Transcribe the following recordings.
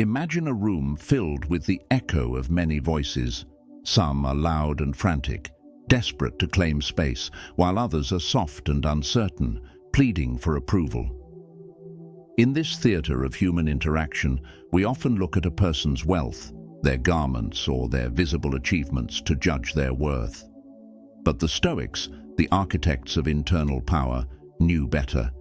Imagine a room filled with the echo of many voices. Some are loud and frantic, desperate to claim space, while others are soft and uncertain, pleading for approval. In this theater of human interaction, we often look at a person's wealth, their garments, or their visible achievements to judge their worth. But the Stoics, the architects of internal power, knew better.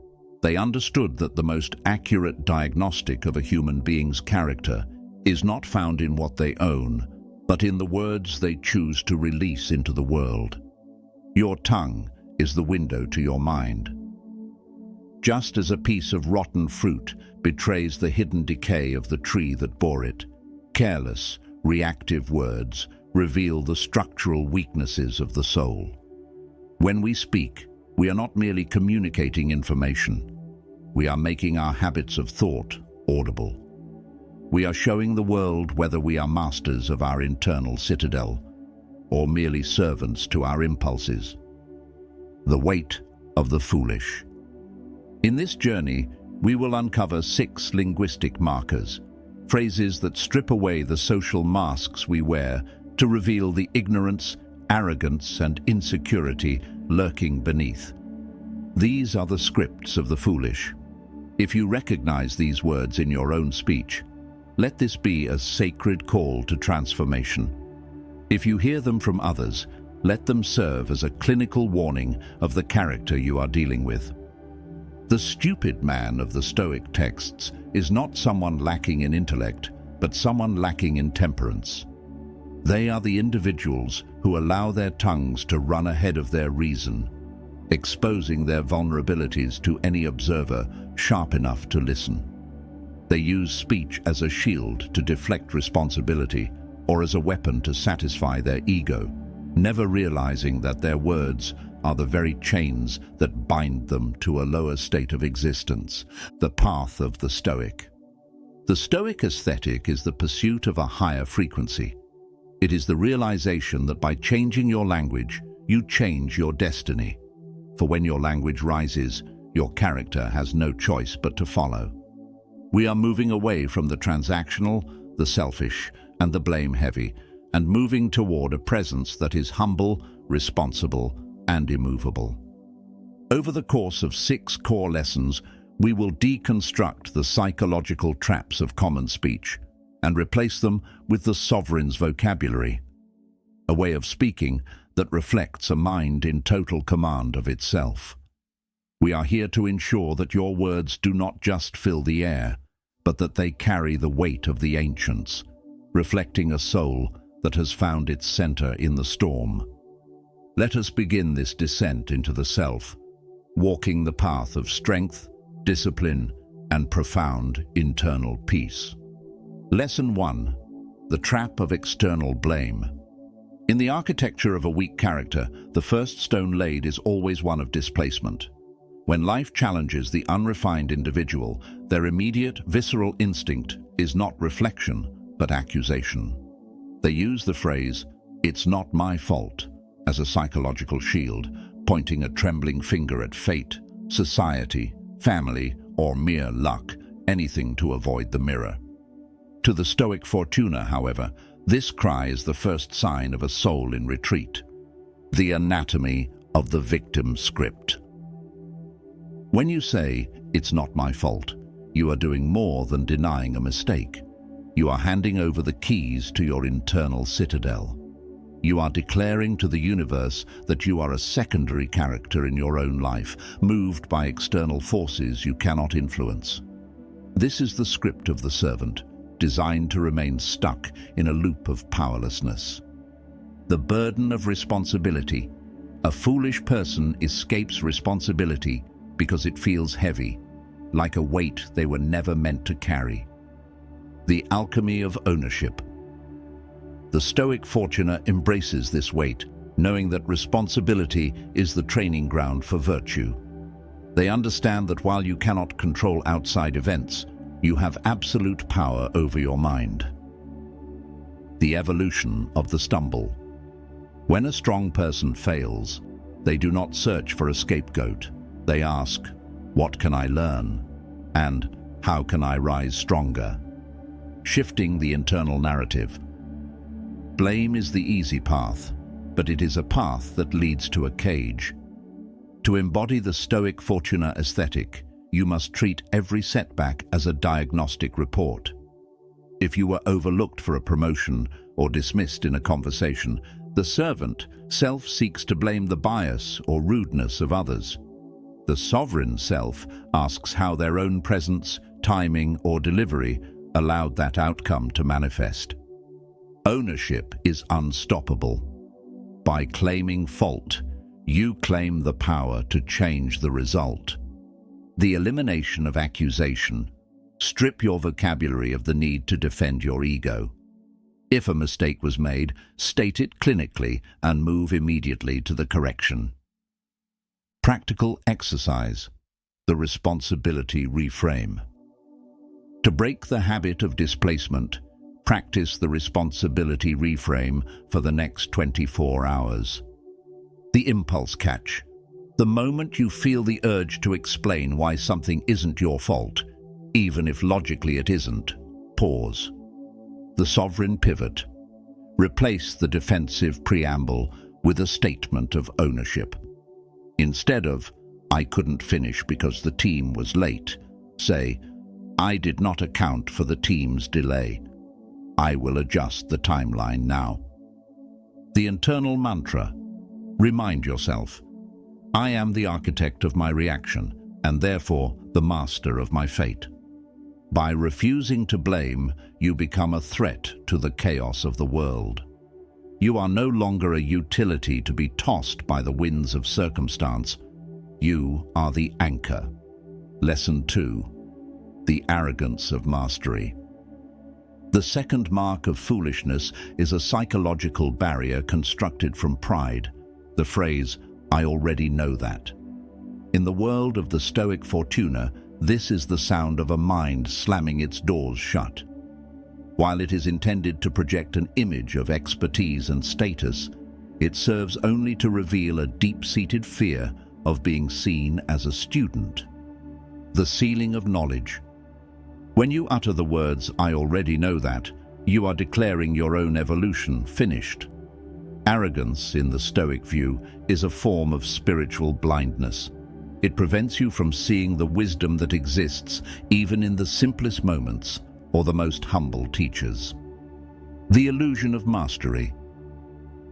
They understood that the most accurate diagnostic of a human being's character is not found in what they own, but in the words they choose to release into the world. Your tongue is the window to your mind. Just as a piece of rotten fruit betrays the hidden decay of the tree that bore it, careless, reactive words reveal the structural weaknesses of the soul. When we speak, we are not merely communicating information. We are making our habits of thought audible. We are showing the world whether we are masters of our internal citadel or merely servants to our impulses. The weight of the foolish. In this journey, we will uncover 6 linguistic markers, phrases that strip away the social masks we wear to reveal the ignorance, arrogance, and insecurity lurking beneath. These are the scripts of the foolish. If you recognize these words in your own speech, let this be a sacred call to transformation. If you hear them from others, let them serve as a clinical warning of the character you are dealing with. The stupid man of the Stoic texts is not someone lacking in intellect, but someone lacking in temperance. They are the individuals who allow their tongues to run ahead of their reason, exposing their vulnerabilities to any observer sharp enough to listen. They use speech as a shield to deflect responsibility or as a weapon to satisfy their ego, never realizing that their words are the very chains that bind them to a lower state of existence, the path of the Stoic. The Stoic aesthetic is the pursuit of a higher frequency. It is the realization that by changing your language, you change your destiny. For when your language rises, your character has no choice but to follow. We are moving away from the transactional, the selfish, and the blame-heavy, and moving toward a presence that is humble, responsible, and immovable. Over the course of 6 core lessons, we will deconstruct the psychological traps of common speech and replace them with the sovereign's vocabulary, a way of speaking that reflects a mind in total command of itself. We are here to ensure that your words do not just fill the air, but that they carry the weight of the ancients, reflecting a soul that has found its center in the storm. Let us begin this descent into the self, walking the path of strength, discipline, and profound internal peace. Lesson 1. The trap of external blame. In the architecture of a weak character, the first stone laid is always one of displacement. When life challenges the unrefined individual, their immediate, visceral instinct is not reflection, but accusation. They use the phrase, "It's not my fault," as a psychological shield, pointing a trembling finger at fate, society, family, or mere luck, anything to avoid the mirror. To the Stoic Fortuna, however, this cry is the first sign of a soul in retreat. The anatomy of the victim script. When you say, "It's not my fault," you are doing more than denying a mistake. You are handing over the keys to your internal citadel. You are declaring to the universe that you are a secondary character in your own life, moved by external forces you cannot influence. This is the script of the servant, designed to remain stuck in a loop of powerlessness. The burden of responsibility. A foolish person escapes responsibility because it feels heavy, like a weight they were never meant to carry. The alchemy of ownership. The Stoic Fortuna embraces this weight, knowing that responsibility is the training ground for virtue. They understand that while you cannot control outside events, you have absolute power over your mind. The evolution of the stumble. When a strong person fails, they do not search for a scapegoat. They ask, "What can I learn?" and "How can I rise stronger?" shifting the internal narrative. Blame is the easy path, but it is a path that leads to a cage. To embody the Stoic Fortuna aesthetic, you must treat every setback as a diagnostic report. If you were overlooked for a promotion or dismissed in a conversation, the servant self seeks to blame the bias or rudeness of others. The sovereign self asks how their own presence, timing, or delivery allowed that outcome to manifest. Ownership is unstoppable. By claiming fault, you claim the power to change the result. The elimination of accusation. Strip your vocabulary of the need to defend your ego. If a mistake was made, state it clinically and move immediately to the correction. Practical exercise. The responsibility reframe. To break the habit of displacement, practice the responsibility reframe for the next 24 hours. The impulse catch. The moment you feel the urge to explain why something isn't your fault, even if logically it isn't, pause. The sovereign pivot. Replace the defensive preamble with a statement of ownership. Instead of, "I couldn't finish because the team was late," say, "I did not account for the team's delay. I will adjust the timeline now." The internal mantra. Remind yourself, "I am the architect of my reaction, and therefore the master of my fate." By refusing to blame, you become a threat to the chaos of the world. You are no longer a utility to be tossed by the winds of circumstance. You are the anchor. Lesson 2. The arrogance of mastery. The second mark of foolishness is a psychological barrier constructed from pride. The phrase, "I already know that." In the world of the Stoic Fortuna, this is the sound of a mind slamming its doors shut. While it is intended to project an image of expertise and status, it serves only to reveal a deep-seated fear of being seen as a student. The ceiling of knowledge. When you utter the words, "I already know that," you are declaring your own evolution finished. Arrogance, in the Stoic view, is a form of spiritual blindness. It prevents you from seeing the wisdom that exists even in the simplest moments or the most humble teachers. The illusion of mastery.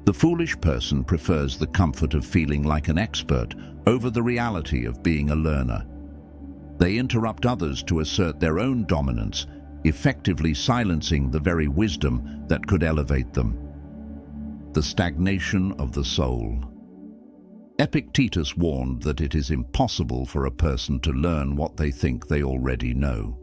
The foolish person prefers the comfort of feeling like an expert over the reality of being a learner. They interrupt others to assert their own dominance, effectively silencing the very wisdom that could elevate them. The stagnation of the soul. Epictetus warned that it is impossible for a person to learn what they think they already know.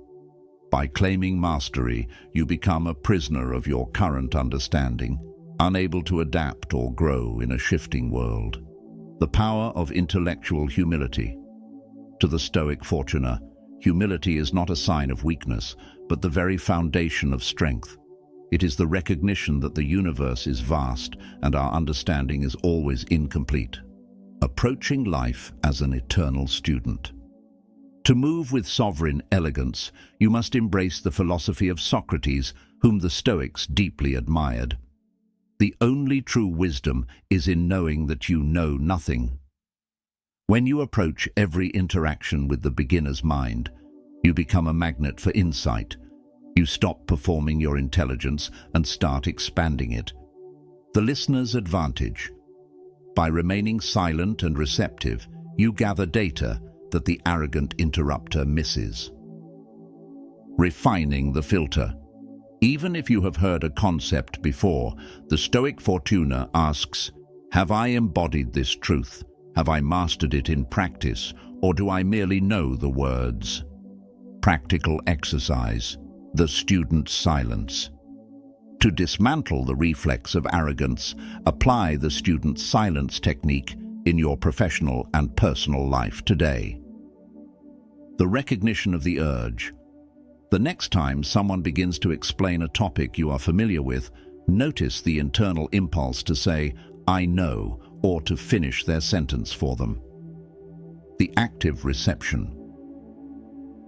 By claiming mastery, you become a prisoner of your current understanding, unable to adapt or grow in a shifting world. The power of intellectual humility. To the Stoic Fortuna, humility is not a sign of weakness, but the very foundation of strength. It is the recognition that the universe is vast and our understanding is always incomplete. Approaching life as an eternal student. To move with sovereign elegance, you must embrace the philosophy of Socrates, whom the Stoics deeply admired. The only true wisdom is in knowing that you know nothing. When you approach every interaction with the beginner's mind, you become a magnet for insight. You stop performing your intelligence and start expanding it. The listener's advantage. By remaining silent and receptive, you gather data that the arrogant interrupter misses. Refining the filter. Even if you have heard a concept before, the Stoic Fortuna asks, have I embodied this truth? Have I mastered it in practice, or do I merely know the words? Practical exercise. The student's silence. To dismantle the reflex of arrogance, apply the student's silence technique in your professional and personal life today. The recognition of the urge. The next time someone begins to explain a topic you are familiar with, notice the internal impulse to say, I know, or to finish their sentence for them. The active reception.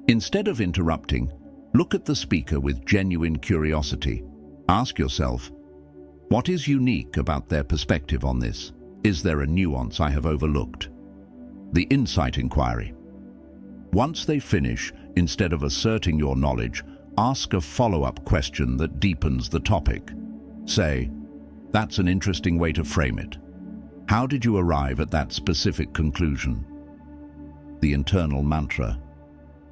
Instead of interrupting, Look at the speaker with genuine curiosity. Ask yourself, what is unique about their perspective on this? Is there a nuance I have overlooked? The insight inquiry. Once they finish, instead of asserting your knowledge, ask a follow-up question that deepens the topic. Say, "That's an interesting way to frame it. How did you arrive at that specific conclusion?" The internal mantra.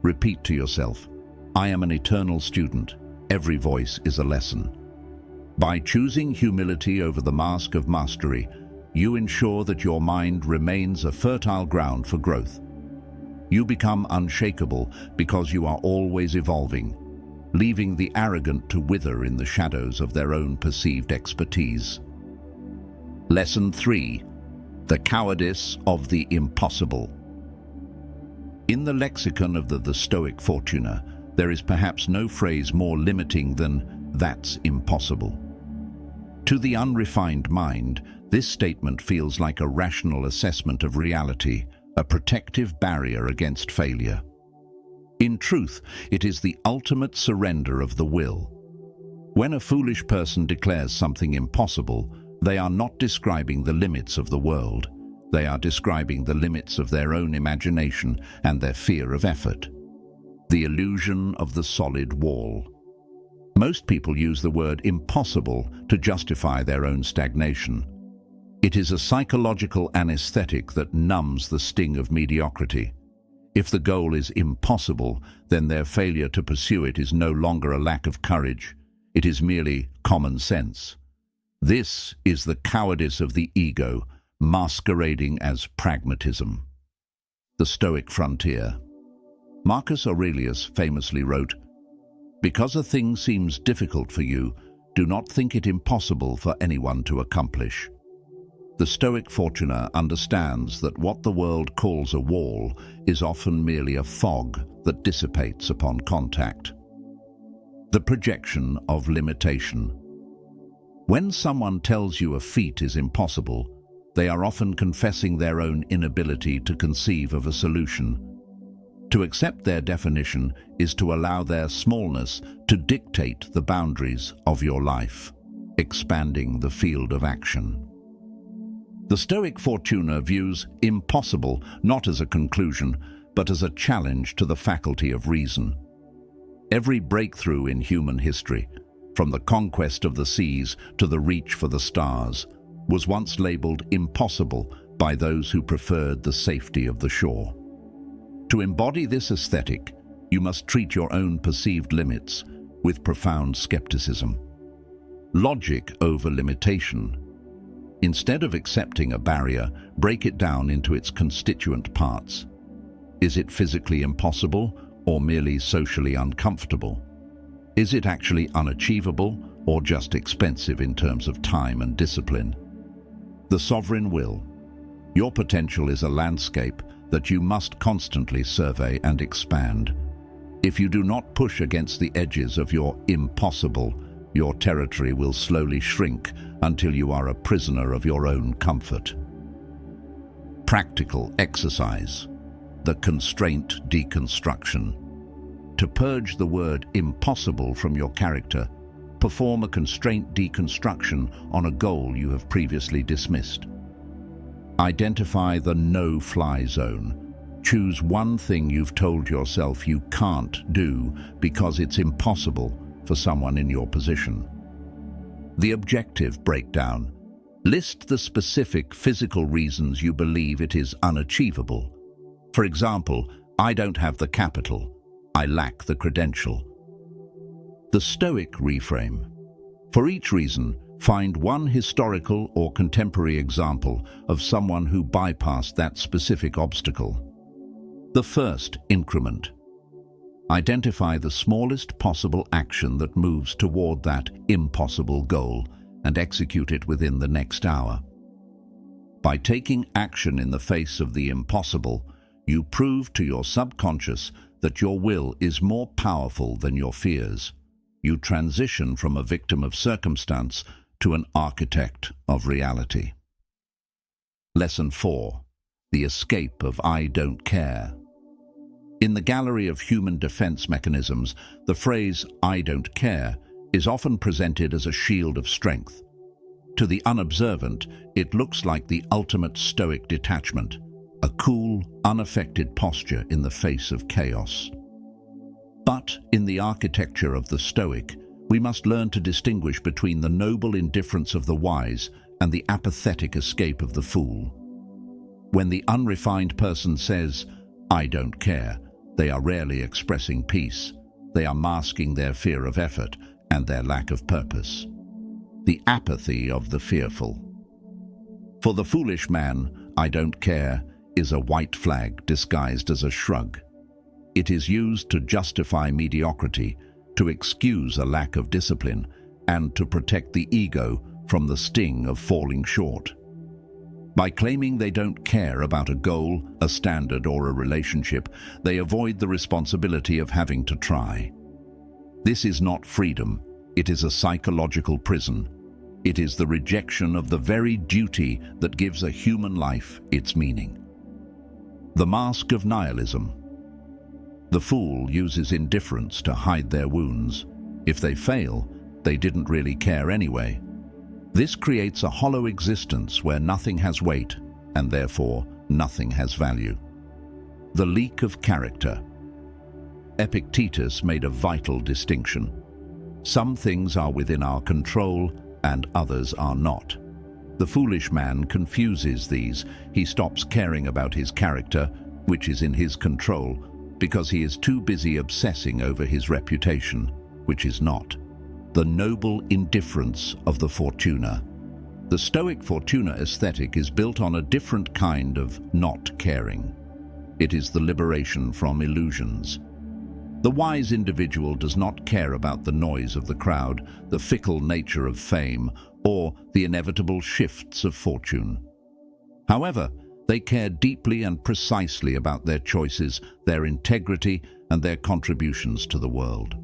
Repeat to yourself, "I am an eternal student. Every voice is a lesson." By choosing humility over the mask of mastery, you ensure that your mind remains a fertile ground for growth. You become unshakable because you are always evolving, leaving the arrogant to wither in the shadows of their own perceived expertise. Lesson 3. The cowardice of the impossible. In the lexicon of the Stoic Fortuna, there is perhaps no phrase more limiting than "that's impossible." To the unrefined mind, this statement feels like a rational assessment of reality, a protective barrier against failure. In truth, it is the ultimate surrender of the will. When a foolish person declares something impossible, they are not describing the limits of the world. They are describing the limits of their own imagination and their fear of effort. The illusion of the solid wall. Most people use the word impossible to justify their own stagnation. It is a psychological anesthetic that numbs the sting of mediocrity. If the goal is impossible, then their failure to pursue it is no longer a lack of courage. It is merely common sense. This is the cowardice of the ego, masquerading as pragmatism. The Stoic frontier. Marcus Aurelius famously wrote, "Because a thing seems difficult for you, do not think it impossible for anyone to accomplish." The Stoic Fortuna understands that what the world calls a wall is often merely a fog that dissipates upon contact. The projection of limitation. When someone tells you a feat is impossible, they are often confessing their own inability to conceive of a solution. To accept their definition is to allow their smallness to dictate the boundaries of your life, expanding the field of action. The Stoic Fortuna views impossible not as a conclusion, but as a challenge to the faculty of reason. Every breakthrough in human history, from the conquest of the seas to the reach for the stars, was once labeled impossible by those who preferred the safety of the shore. To embody this aesthetic, you must treat your own perceived limits with profound skepticism. Logic over limitation. Instead of accepting a barrier, break it down into its constituent parts. Is it physically impossible or merely socially uncomfortable? Is it actually unachievable or just expensive in terms of time and discipline? The sovereign will. Your potential is a landscape that you must constantly survey and expand. If you do not push against the edges of your impossible, your territory will slowly shrink until you are a prisoner of your own comfort. Practical exercise. The constraint deconstruction. To purge the word impossible from your character, perform a constraint deconstruction on a goal you have previously dismissed. Identify the no-fly zone. Choose one thing you've told yourself you can't do because it's impossible for someone in your position. The objective breakdown. List the specific physical reasons you believe it is unachievable. For example, I don't have the capital. I lack the credential. The Stoic reframe. For each reason, find one historical or contemporary example of someone who bypassed that specific obstacle. The first increment. Identify the smallest possible action that moves toward that impossible goal and execute it within the next hour. By taking action in the face of the impossible, you prove to your subconscious that your will is more powerful than your fears. You transition from a victim of circumstance to an architect of reality. Lesson 4. The escape of I don't care. In the gallery of human defense mechanisms, the phrase, "I don't care," is often presented as a shield of strength. To the unobservant, it looks like the ultimate Stoic detachment, a cool, unaffected posture in the face of chaos. But in the architecture of the Stoic, we must learn to distinguish between the noble indifference of the wise and the apathetic escape of the fool. When the unrefined person says, "I don't care," they are rarely expressing peace. They are masking their fear of effort and their lack of purpose. The apathy of the fearful. For the foolish man, "I don't care" is a white flag disguised as a shrug. It is used to justify mediocrity, to excuse a lack of discipline, and to protect the ego from the sting of falling short. By claiming they don't care about a goal, a standard, or a relationship, they avoid the responsibility of having to try. This is not freedom, it is a psychological prison. It is the rejection of the very duty that gives a human life its meaning. The mask of nihilism. The fool uses indifference to hide their wounds. If they fail, they didn't really care anyway. This creates a hollow existence where nothing has weight, and therefore nothing has value. The leak of character. Epictetus made a vital distinction. Some things are within our control, and others are not. The foolish man confuses these. He stops caring about his character, which is in his control, because he is too busy obsessing over his reputation, which is not. The noble indifference of the Fortuna. The Stoic Fortuna aesthetic is built on a different kind of not caring. It is the liberation from illusions. The wise individual does not care about the noise of the crowd, the fickle nature of fame, or the inevitable shifts of fortune. However, they care deeply and precisely about their choices, their integrity, and their contributions to the world.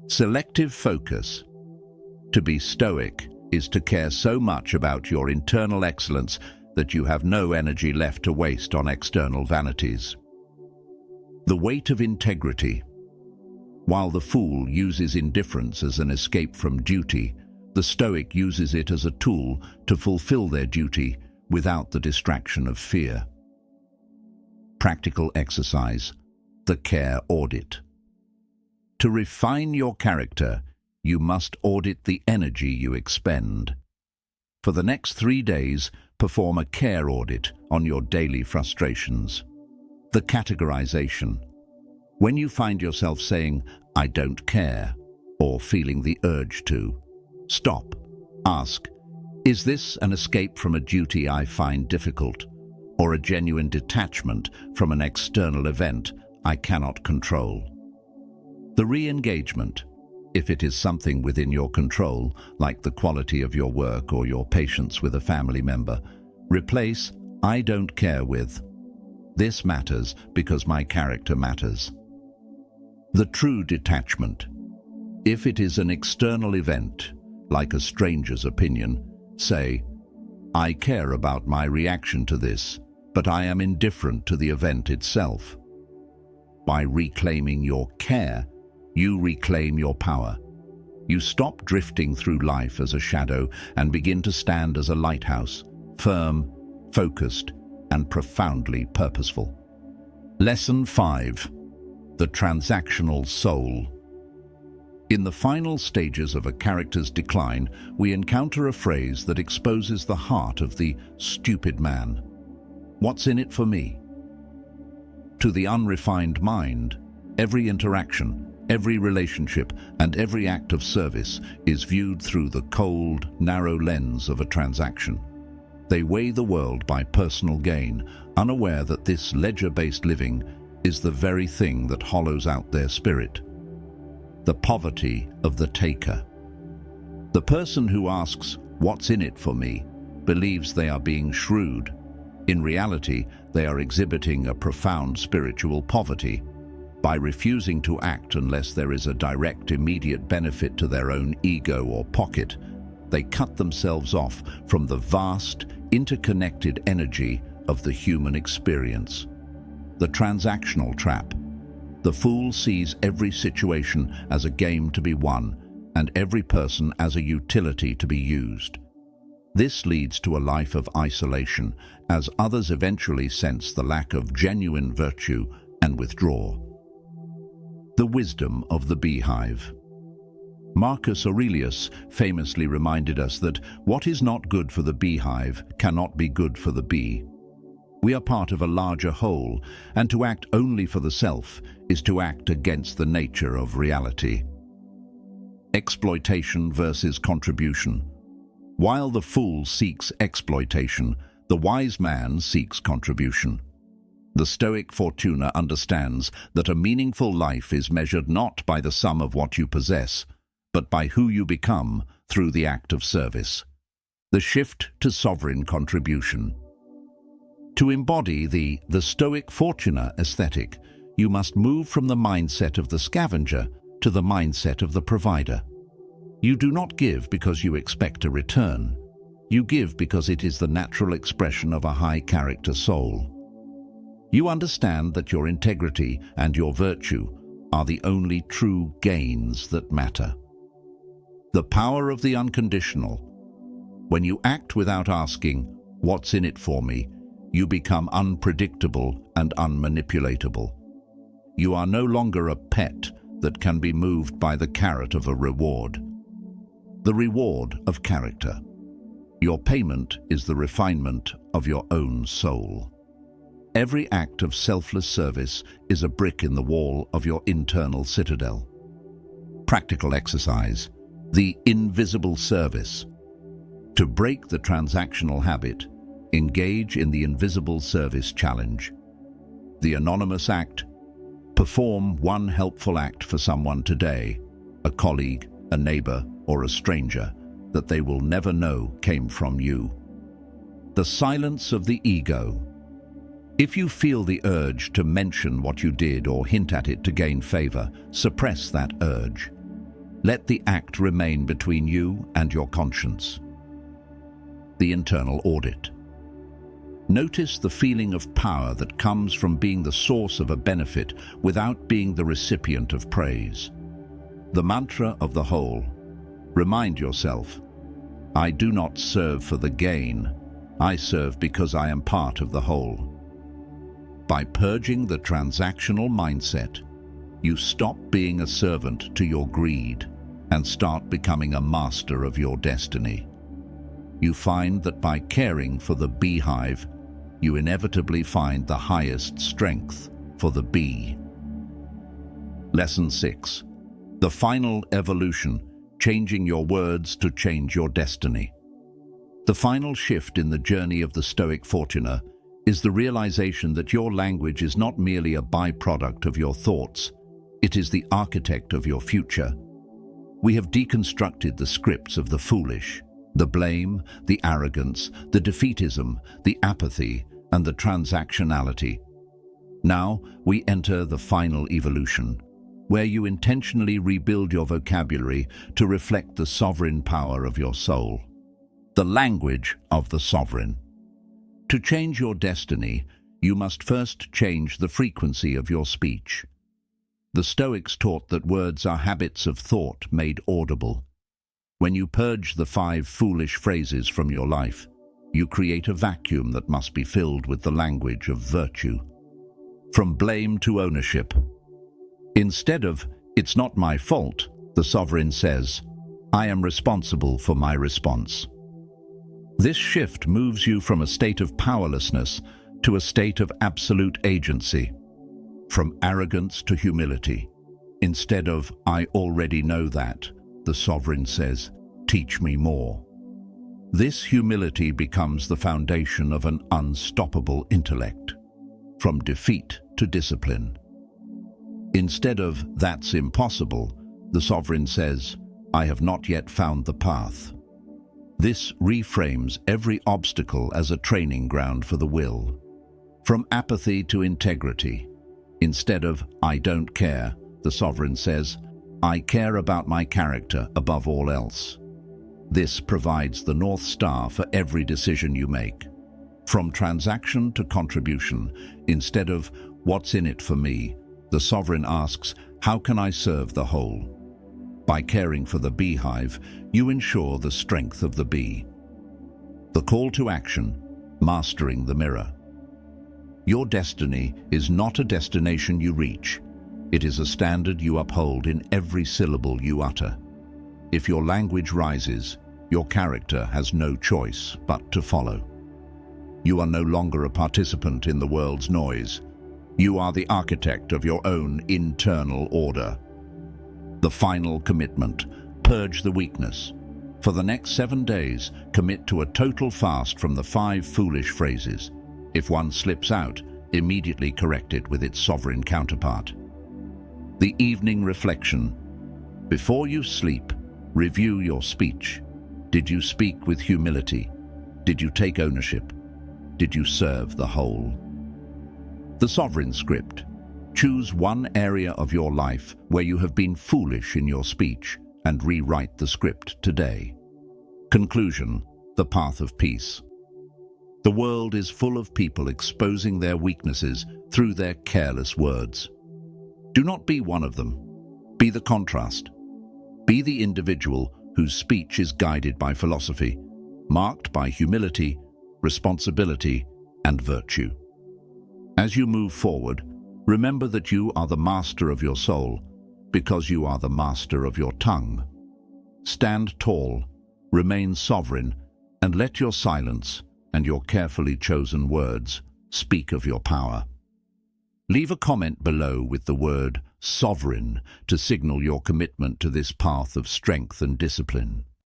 Selective focus. To be Stoic is to care so much about your internal excellence that you have no energy left to waste on external vanities. The weight of integrity. While the fool uses indifference as an escape from duty, the Stoic uses it as a tool to fulfill their duty without the distraction of fear. Practical exercise. The care audit. To refine your character, you must audit the energy you expend. For the next 3 days, perform a care audit on your daily frustrations. The categorization. When you find yourself saying, "I don't care," or feeling the urge to, stop. Ask, is this an escape from a duty I find difficult, or a genuine detachment from an external event I cannot control? The re-engagement. If it is something within your control, like the quality of your work or your patience with a family member, replace "I don't care" with "This matters because my character matters." The true detachment. If it is an external event, like a stranger's opinion, say, "I care about my reaction to this, but I am indifferent to the event itself." By reclaiming your care, you reclaim your power. You stop drifting through life as a shadow and begin to stand as a lighthouse, firm, focused, and profoundly purposeful. Lesson 5. The transactional soul. In the final stages of a character's decline, we encounter a phrase that exposes the heart of the stupid man. What's in it for me? To the unrefined mind, every interaction, every relationship, and every act of service is viewed through the cold, narrow lens of a transaction. They weigh the world by personal gain, unaware that this ledger-based living is the very thing that hollows out their spirit. The poverty of the taker. The person who asks, "What's in it for me?" believes they are being shrewd. In reality, they are exhibiting a profound spiritual poverty. By refusing to act unless there is a direct, immediate benefit to their own ego or pocket, they cut themselves off from the vast, interconnected energy of the human experience. The transactional trap. The fool sees every situation as a game to be won and every person as a utility to be used. This leads to a life of isolation, as others eventually sense the lack of genuine virtue and withdraw. The wisdom of the beehive. Marcus Aurelius famously reminded us that what is not good for the beehive cannot be good for the bee. We are part of a larger whole, and to act only for the self is to act against the nature of reality. Exploitation versus contribution. While the fool seeks exploitation, the wise man seeks contribution. The Stoic Fortuna understands that a meaningful life is measured not by the sum of what you possess, but by who you become through the act of service. The shift to sovereign contribution. To embody the Stoic Fortuna aesthetic, you must move from the mindset of the scavenger to the mindset of the provider. You do not give because you expect a return. You give because it is the natural expression of a high-character soul. You understand that your integrity and your virtue are the only true gains that matter. The power of the unconditional. When you act without asking, "What's in it for me?" you become unpredictable and unmanipulatable. You are no longer a pet that can be moved by the carrot of a reward. The reward of character. Your payment is the refinement of your own soul. Every act of selfless service is a brick in the wall of your internal citadel. Practical exercise. The invisible service. To break the transactional habit, engage in the invisible service challenge. The anonymous act. Perform one helpful act for someone today, a colleague, a neighbor, or a stranger, that they will never know came from you. The silence of the ego. If you feel the urge to mention what you did or hint at it to gain favor, suppress that urge. Let the act remain between you and your conscience. The internal audit. Notice the feeling of power that comes from being the source of a benefit without being the recipient of praise. The mantra of the whole. Remind yourself, I do not serve for the gain. I serve because I am part of the whole. By purging the transactional mindset, you stop being a servant to your greed and start becoming a master of your destiny. You find that by caring for the beehive, you inevitably find the highest strength for the bee. Lesson 6. The final evolution, changing your words to change your destiny. The final shift in the journey of the Stoic Fortuna is the realization that your language is not merely a byproduct of your thoughts, it is the architect of your future. We have deconstructed the scripts of the foolish, the blame, the arrogance, the defeatism, the apathy, and the transactionality. Now we enter the final evolution, where you intentionally rebuild your vocabulary to reflect the sovereign power of your soul. The language of the sovereign. To change your destiny, you must first change the frequency of your speech. The Stoics taught that words are habits of thought made audible. When you purge the 5 foolish phrases from your life, you create a vacuum that must be filled with the language of virtue. From blame to ownership. Instead of, "It's not my fault," the sovereign says, "I am responsible for my response." This shift moves you from a state of powerlessness to a state of absolute agency. From arrogance to humility. Instead of, "I already know that," the sovereign says, "Teach me more." This humility becomes the foundation of an unstoppable intellect. From defeat to discipline. Instead of, "That's impossible," the sovereign says, "I have not yet found the path." This reframes every obstacle as a training ground for the will. From apathy to integrity. Instead of, "I don't care," the sovereign says, "I care about my character above all else." This provides the North Star for every decision you make. From transaction to contribution. Instead of, What's in it for me? The sovereign asks, how can I serve the whole? By caring for the beehive, you ensure the strength of the bee. The call to action, mastering the mirror. Your destiny is not a destination you reach. It is a standard you uphold in every syllable you utter. If your language rises, your character has no choice but to follow. You are no longer a participant in the world's noise. You are the architect of your own internal order. The final commitment: purge the weakness. For the next 7 days, commit to a total fast from the 5 foolish phrases. If one slips out, immediately correct it with its sovereign counterpart. The evening reflection. Before you sleep, review your speech. Did you speak with humility? Did you take ownership? Did you serve the whole? The sovereign script. Choose one area of your life where you have been foolish in your speech and rewrite the script today. Conclusion: the path of peace. The world is full of people exposing their weaknesses through their careless words. Do not be one of them. Be the contrast. Be the individual whose speech is guided by philosophy, marked by humility, responsibility, and virtue. As you move forward, remember that you are the master of your soul because you are the master of your tongue. Stand tall, remain sovereign, and let your silence and your carefully chosen words speak of your power. Leave a comment below with the word sovereign to signal your commitment to this path of strength and discipline.